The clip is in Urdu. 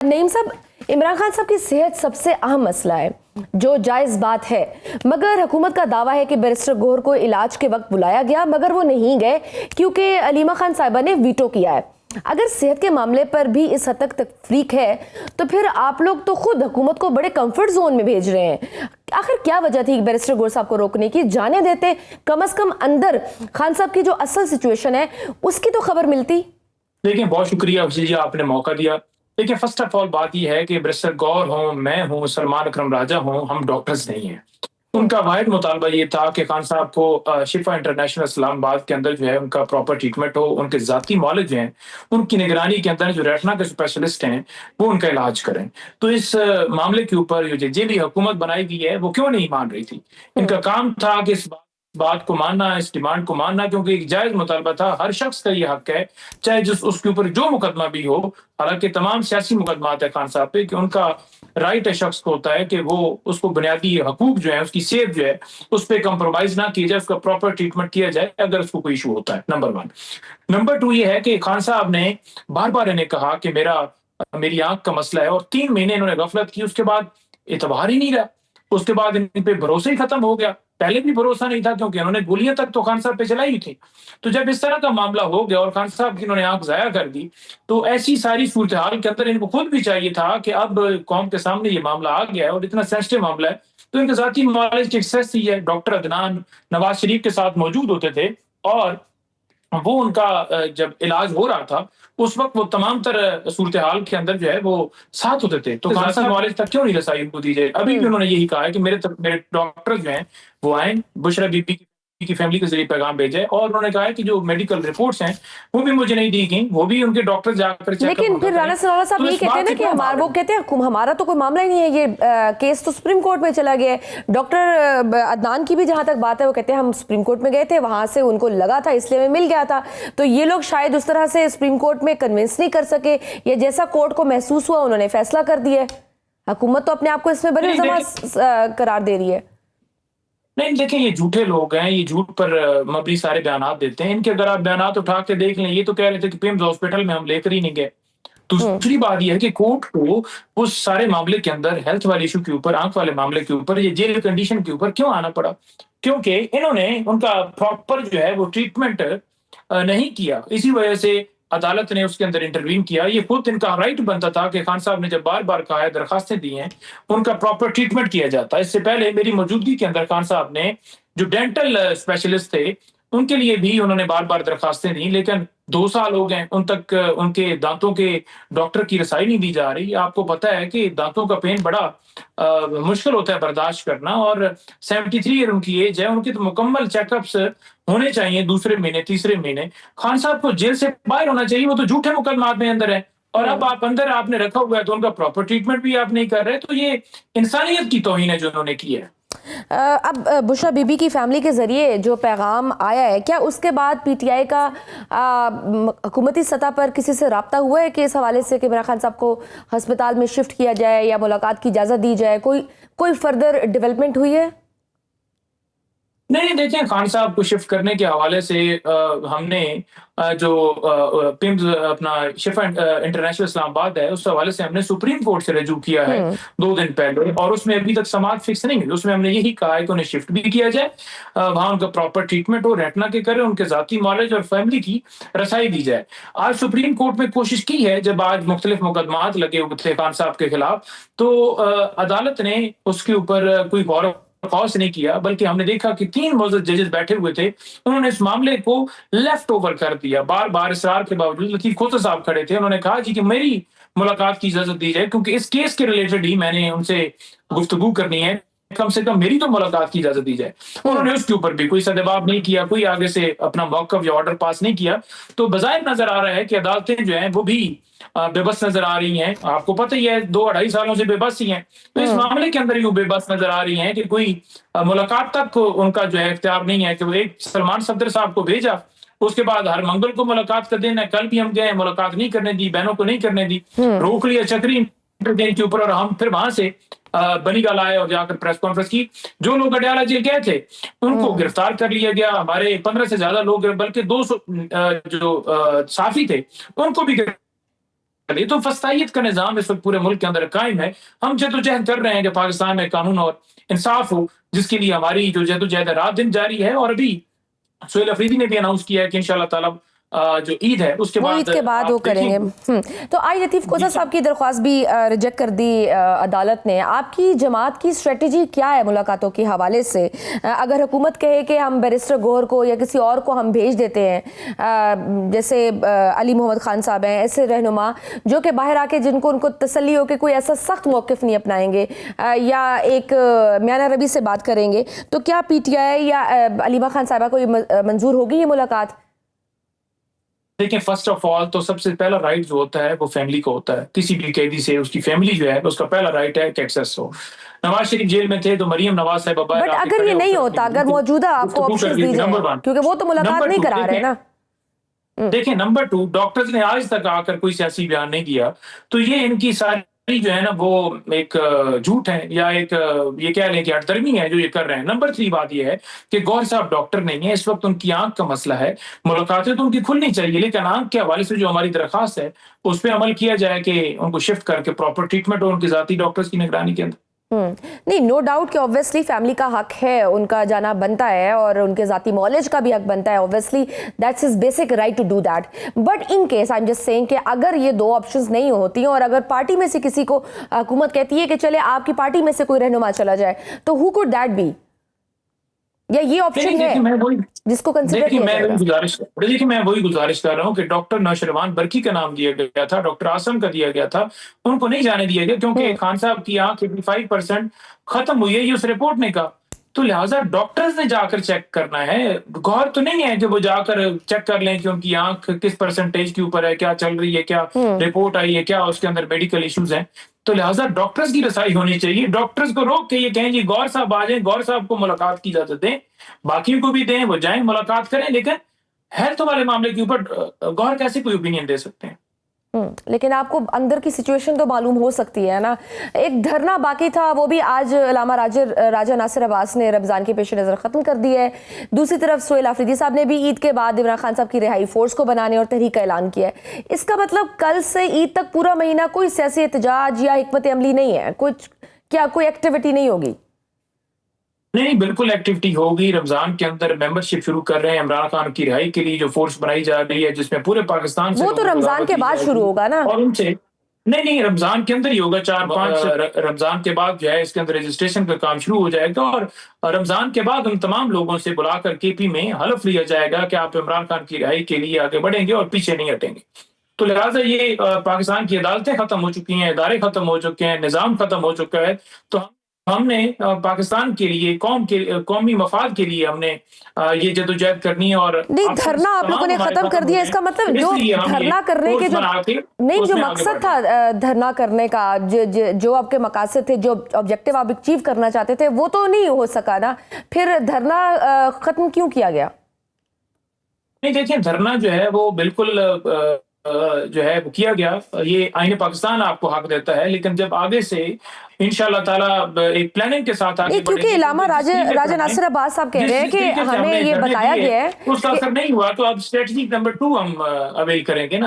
نعیم صاحب، عمران خان صاحب کی صحت سب سے اہم مسئلہ ہے، جو جائز بات ہے، مگر حکومت کا دعویٰ ہے کہ بیرسٹر گوہر کو علاج کے وقت بلایا گیا مگر وہ نہیں گئے کیونکہ علیمہ خان صاحبہ نے ویٹو کیا ہے۔ اگر صحت کے معاملے پر بھی اس حد تک تفریق ہے تو پھر آپ لوگ تو خود حکومت کو بڑے کمفرٹ زون میں بھیج رہے ہیں۔ آخر کیا وجہ تھی بیرسٹر گوہر صاحب کو روکنے کی؟ جانے دیتے، کم از کم اندر خان صاحب کی جو اصل سچویشن ہے اس کی تو خبر ملتی۔ دیکھیں، بہت شکریہ جی، آپ نے موقع دیا۔ دیکھیں، فرسٹ آف آل بات یہ ہے کہ بیرسٹر گوہر ہوں، میں ہوں، سلمان اکرم راجہ ہوں، ہم ڈاکٹرز نہیں ہیں۔ ان کا واحد مطالبہ یہ تھا کہ خان صاحب کو شفا انٹرنیشنل اسلام آباد کے اندر جو ہے ان کا پراپر ٹریٹمنٹ ہو، ان کے ذاتی معالج جو ہیں ان کی نگرانی کے اندر جو ریٹنا کے اسپیشلسٹ ہیں وہ ان کا علاج کریں۔ تو اس معاملے کے اوپر جو بھی حکومت بنائی گئی ہے وہ کیوں نہیں مان رہی تھی؟ ان کا کام تھا کہ اس بات کو ماننا، اس ڈیمانڈ کو ماننا، کیونکہ ایک جائز مطالبہ تھا۔ ہر شخص کا یہ حق ہے، چاہے اس کے اوپر جو مقدمہ بھی ہو، حالانکہ تمام سیاسی مقدمات ہے خان صاحب پہ، کہ ان کا رائٹ ہے، شخص کو ہوتا ہے کہ وہ اس کو بنیادی حقوق جو ہے، اس کی صحت جو ہے اس پہ کمپرومائز نہ کیا جائے، اس کا پراپر ٹریٹمنٹ کیا جائے اگر اس کو کوئی ایشو ہوتا ہے۔ نمبر 1۔ نمبر 2 یہ ہے کہ خان صاحب نے بار بار انہیں کہا کہ میری آنکھ کا مسئلہ ہے، اور 3 مہینے انہوں نے غفلت کی، اس کے بعد اعتبار ہی نہیں رہا، اس کے بعد ان پہ بھروسہ ہی ختم ہو گیا۔ پہلے بھی بھروسہ نہیں تھا کیونکہ انہوں نے گولیاں تک تو خان صاحب پہ چلائی تھی۔ تو جب اس طرح کا معاملہ ہو گیا اور خان صاحب کی انہوں نے آنکھ ضائع کر دی، تو ایسی ساری صورتحال کے اندر ان کو خود بھی چاہیے تھا کہ اب قوم کے سامنے یہ معاملہ آ گیا ہے اور اتنا سینسٹیو معاملہ ہے، تو ان کے ذاتی معالج کی ایکسیس ہی ہے۔ ڈاکٹر عدنان نواز شریف کے ساتھ موجود ہوتے تھے، اور وہ ان کا جب علاج ہو رہا تھا اس وقت وہ تمام تر صورتحال کے اندر جو ہے وہ ساتھ ہوتے تھے۔ تو خان صاحب معالج تک کیوں نہیں رسائی ان کو دی جائے؟ ابھی بھی انہوں نے یہی کہا ہے کہ میرے ڈاکٹر جو ہیں وہ آئیں، بشرا بی بی کی فیملی کے ذریعے پیغام بھیجے، اور انہوں نے کہا ہے کہ جو میڈیکل رپورٹس ہیں وہ بھی مجھے نہیں دی گئیں، وہ بھی ان کے ڈاکٹر جا کر چیک اپ۔ لیکن پھر رانا ثناءاللہ صاحب یہ کہتے ہیں نا کہ وہ کہتے ہیں ہمارا تو کوئی معاملہ ہی نہیں ہے، یہ کیس تو سپریم کورٹ میں چلا گیا ہے۔ ڈاکٹر عدنان کی بھی جہاں تک بات ہے وہ کہتے ہیں ہم سپریم کورٹ میں گئے تھے، وہاں سے ان کو لگا تھا اس لیے میں مل گیا تھا۔ تو یہ لوگ شاید اس طرح سے سپریم کورٹ میں کنونس نہیں کر سکے، یا جیسا کورٹ کو محسوس ہوا انہوں نے فیصلہ کر دیا ہے۔ حکومت تو اپنے آپ کو اس میں بڑی الزامات قرار دے رہی ہے۔ نہیں، دیکھیں، یہ جھوٹے لوگ ہیں، یہ جھوٹ پر مبنی سارے بیانات دیتے ہیں۔ ان کے اگر آپ بیانات اٹھا کے دیکھ لیں، یہ تو کہہ رہے تھے کہ پیمز ہاسپٹل میں ہم لے کر ہی نہیں گئے۔ دوسری بات یہ ہے کہ کورٹ کو اس سارے معاملے کے اندر، ہیلتھ والے ایشو کے اوپر، آنکھ والے معاملے کے اوپر، یہ جیل کنڈیشن کے اوپر کیوں آنا پڑا؟ کیونکہ انہوں نے ان کا پراپر جو ہے وہ ٹریٹمنٹ نہیں کیا، اسی وجہ سے عدالت نے اس کے اندر انٹروین کیا۔ یہ خود ان کا رائٹ بنتا تھا کہ خان صاحب نے جب بار بار کہا ہے، درخواستیں دی ہیں، ان کا پراپر ٹریٹمنٹ کیا جاتا۔ اس سے پہلے میری موجودگی کے اندر خان صاحب نے جو ڈینٹل اسپیشلسٹ تھے ان کے لیے بھی انہوں نے بار بار درخواستیں دی، لیکن 2 سال ہو گئے ان تک ان کے دانتوں کے ڈاکٹر کی رسائی نہیں دی جا رہی۔ آپ کو پتہ ہے کہ دانتوں کا پین بڑا مشکل ہوتا ہے برداشت کرنا، اور 73 ایئر ان کی ایج ہے، ان کی تو مکمل چیک اپس ہونے چاہیے دوسرے مہینے، تیسرے مہینے۔ خان صاحب کو جیل سے باہر ہونا چاہیے، وہ تو جھوٹے مقدمات میں اندر ہے، اور اب آپ اندر آپ نے رکھا ہوا ہے تو ان کا پراپر ٹریٹمنٹ بھی آپ نہیں کر رہے، تو یہ انسانیت کی توہین ہے جو انہوں نے کی ہے۔ اب بشرا بی بی کی فیملی کے ذریعے جو پیغام آیا ہے، کیا اس کے بعد پی ٹی آئی کا حکومتی سطح پر کسی سے رابطہ ہوا ہے کہ اس حوالے سے کہ عمران خان صاحب کو ہسپتال میں شفٹ کیا جائے یا ملاقات کی اجازت دی جائے؟ کوئی فردر ڈیولپمنٹ ہوئی ہے؟ نہیں، دیکھیں، خان صاحب کو شفٹ کرنے کے حوالے سے ہم نے جو پیمز اپنا شفا انٹرنیشنل اسلام آباد ہے اس حوالے سے ہم نے سپریم کورٹ سے رجوع کیا ہے 2 دن پہلے، اور اس میں ابھی تک سماعت فکس نہیں ہوئی۔ اس میں ہم نے یہی کہا ہے کہ انہیں شفٹ بھی کیا جائے، وہاں ان کا پراپر ٹریٹمنٹ ہو، ریٹنا کے کرے، ان کے ذاتی معالج اور فیملی کی رسائی دی جائے۔ آج سپریم کورٹ میں کوشش کی ہے، جب آج مختلف مقدمات لگے ہوئے تھے خان صاحب کے خلاف، تو عدالت نے اس کے اوپر کوئی غور خاص نہیں کیا، بلکہ ہم نے دیکھا کہ 3 معزز ججز بیٹھے ہوئے تھے، انہوں نے اس معاملے کو لیفٹ اوور کر دیا۔ بار بار اصرار کے باوجود لطیف کھوسہ صاحب کھڑے تھے، انہوں نے کہا جی کہ میری ملاقات کی اجازت دی جائے، کیونکہ اس کیس کے ریلیٹڈ ہی میں نے ان سے گفتگو کرنی ہے، کم سے کم میری تو ملاقات کی اجازت دی جائے۔ انہوں نے اس کے اوپر بھی کوئی سدباب نہیں کیا، کوئی آگے سے اپنا موقف یا آرڈر پاس نہیں کیا۔ تو بظاہر نظر آ رہا ہے کہ عدالتیں جو ہیں وہ بھی بے بس نظر آ رہی ہیں۔ آپ کو پتہ ہی ہے 2-2.5 سالوں سے بے بس ہی ہیں، تو اس معاملے کے اندر ہی وہ بے بس نظر آ رہی ہیں کہ کوئی ملاقات تک ان کا جو ہے اختیار نہیں ہے۔ کہ وہ ایک سلمان صفدر صاحب کو بھیجا، اس کے بعد ہر منگل کو ملاقات کا دن ہے، کل بھی ہم گئے، ملاقات نہیں کرنے دی، بہنوں کو نہیں کرنے دی، روک لیا چکری کے اوپر، اور ہم پھر وہاں سے بنی گال آئے اور جا کر پریس کانفرنس کی۔ جو لوگ اڈیالہ جیل گئے تھے ان کو گرفتار کر لیا گیا، ہمارے 15 سے زیادہ لوگ، بلکہ 200 جو صحافی تھے ان کو بھی لیے. تو فسطائیت کا نظام اس وقت پورے ملک کے اندر قائم ہے. ہم جدوجہد کر رہے ہیں کہ پاکستان میں قانون اور انصاف ہو, جس کے لیے ہماری جو جدوجہد ہے رات دن جاری ہے. اور ابھی سہیل افریدی نے بھی اناؤنس کیا ہے کہ انشاءاللہ تعالی جو عید ہے اس کے وہ بعد عید کے بعد وہ کریں گے. تو آئی لطیف کوسا صاحب کی درخواست بھی ریجیکٹ کر دی عدالت نے. آپ کی جماعت کی اسٹریٹجی کیا ہے ملاقاتوں کے حوالے سے؟ اگر حکومت کہے کہ ہم بیرسٹر گوہر کو یا کسی اور کو ہم بھیج دیتے ہیں, جیسے علی محمد خان صاحب ہیں, ایسے رہنما جو کہ باہر آ کے جن کو ان کو تسلی ہو کہ کوئی ایسا سخت موقف نہیں اپنائیں گے یا ایک میاں ربی سے بات کریں گے, تو کیا پی ٹی آئی یا علیمہ خان صاحبہ کو منظور ہوگی یہ ملاقات؟ دیکھیں, فرسٹ آف آل تو سب سے پہلا رائٹ جو ہوتا ہے وہ فیملی کو ہوتا ہے. کسی بھی قیدی سے اس کی فیملی جو ہے اس کا پہلا رائٹ ہے کہ ایکسیس ہو. نواز شریف جیل میں تھے تو مریم نواز صاحبہ باہر بٹ اگر یہ نہیں ہوتا, اگر موجودہ آپ کو آپشنز دی جائیں, کیونکہ وہ تو ملاقات نہیں کرا رہے نا. دیکھیں, نمبر 2, ڈاکٹرز نے آج تک آ کر کوئی سیاسی بیان نہیں دیا, تو یہ ان کی ساری جو ہے نا وہ ایک جھوٹ ہے یا ایک یہ کہہ لیں کہ ہٹ درمی ہے جو یہ کر رہے ہیں. نمبر 3 بات یہ ہے کہ گوہر صاحب ڈاکٹر نہیں ہے, اس وقت ان کی آنکھ کا مسئلہ ہے. ملاقاتیں تو ان کی کھلنی چاہیے, لیکن آنکھ کے حوالے سے جو ہماری درخواست ہے اس پہ عمل کیا جائے کہ ان کو شفٹ کر کے پراپر ٹریٹمنٹ اور ان کی ذاتی ڈاکٹرز کی نگرانی کے اندر. نہیں, نو ڈاؤٹ کہ اوبویسلی فیملی کا حق ہے, ان کا جانا بنتا ہے اور ان کے ذاتی معالج کا بھی حق بنتا ہے. Obviously that's his basic right to do that. But in case I am just saying کہ اگر یہ دو آپشنز نہیں ہوتی اور اگر پارٹی میں سے کسی کو حکومت کہتی ہے کہ چلے آپ کی پارٹی میں سے کوئی رہنما چلا جائے, تو ہو کوڈ دیٹ بی؟ یا یہ آپشن ہے جس کو کنسیڈر کیا جائے گا؟ دیکھیں, میں وہی گزارش کر رہا ہوں کہ ڈاکٹر نوشروان برقی کا نام دیا گیا تھا, ڈاکٹر آسم کا دیا گیا تھا, ان کو نہیں جانے دیا گیا کیونکہ خان صاحب کی آنکھ 85% ختم ہوئی ہے, یہ اس رپورٹ نے کہا. تو لہٰذا ڈاکٹرز نے جا کر چیک کرنا ہے. گوہر تو نہیں ہے کہ وہ جا کر چیک کر لیں کہ ان کی آنکھ کس پرسنٹیج کے اوپر ہے, کیا چل رہی ہے, کیا رپورٹ آئی ہے, کیا اس کے اندر میڈیکل ایشوز ہیں. تو لہٰذا ڈاکٹرز کی رسائی ہونی چاہیے. ڈاکٹرز کو روک کے یہ کہیں جی گوہر صاحب آ جائیں, گوہر صاحب کو ملاقات کی اجازت دیں, باقیوں کو بھی دیں, وہ جائیں ملاقات کریں. لیکن ہیلتھ والے معاملے کے اوپر گوہر کیسے کوئی اوپینین دے سکتے ہیں؟ لیکن آپ کو اندر کی سچویشن تو معلوم ہو سکتی ہے نا. ایک دھرنا باقی تھا, وہ بھی آج علامہ راجہ ناصر عباس نے رمضان کے پیش نظر ختم کر دی ہے. دوسری طرف سہیل افریدی صاحب نے بھی عید کے بعد عمران خان صاحب کی رہائی فورس کو بنانے اور تحریک کا اعلان کیا ہے. اس کا مطلب کل سے عید تک پورا مہینہ کوئی سیاسی احتجاج یا حکمت عملی نہیں ہے, کیا کوئی ایکٹیویٹی نہیں ہوگی؟ نہیں, بالکل ایکٹیویٹی ہوگی. رمضان کے اندر ممبرشپ شروع کر رہے ہیں. عمران خان کی رہائی کے لیے جو فورس بنائی جا رہی ہے جس میں پورے پاکستان سے, وہ تو رمضان کے بعد شروع ہوگا نا. اور ان سے نہیں, رمضان کے اندر ہی ہوگا. 4-5 رمضان کے بعد جو ہے اس کے اندر رجسٹریشن کا کام شروع ہو جائے گا, اور رمضان کے بعد ان تمام لوگوں سے بلا کر کے پی میں حلف لیا جائے گا کہ آپ عمران خان کی رہائی کے لیے آگے بڑھیں گے اور پیچھے نہیں ہٹیں گے. تو لہٰذا یہ پاکستان کی عدالتیں ختم ہو چکی ہیں, ادارے ختم ہو چکے ہیں, نظام ختم ہو چکا ہے. تو ہم نے پاکستان کے لیے, قومی مفاد کے لیے ہم نے یہ جدوجہد کرنی ہے. اور نہیں, دھرنا آپ لوگوں نے ختم کر دیا, اس کا مطلب جو دھرنا کرنے کے جو مقصد تھا دھرنا کرنے کا, جو آپ کے مقاصد تھے, جو آبجیکٹیو آپ اچیو کرنا چاہتے تھے, وہ تو نہیں ہو سکا نا. پھر دھرنا ختم کیوں کیا گیا؟ نہیں, دیکھیں, دھرنا جو ہے وہ بالکل جو ہے وہ کیا گیا, یہ آئین پاکستان آپ کو حق دیتا ہے, لیکن جب آگے سے انشاءاللہ تعالیٰ ایک پلاننگ کے ساتھ آگے کیونکہ علامہ راجہ ناصر عباس صاحب کہہ رہے ہیں کہ ہمیں یہ بتایا گیا ہے اس کا اثر نہیں ہوا, تو اب اسٹریٹجی نمبر 2 ہم اویل کریں گے نا.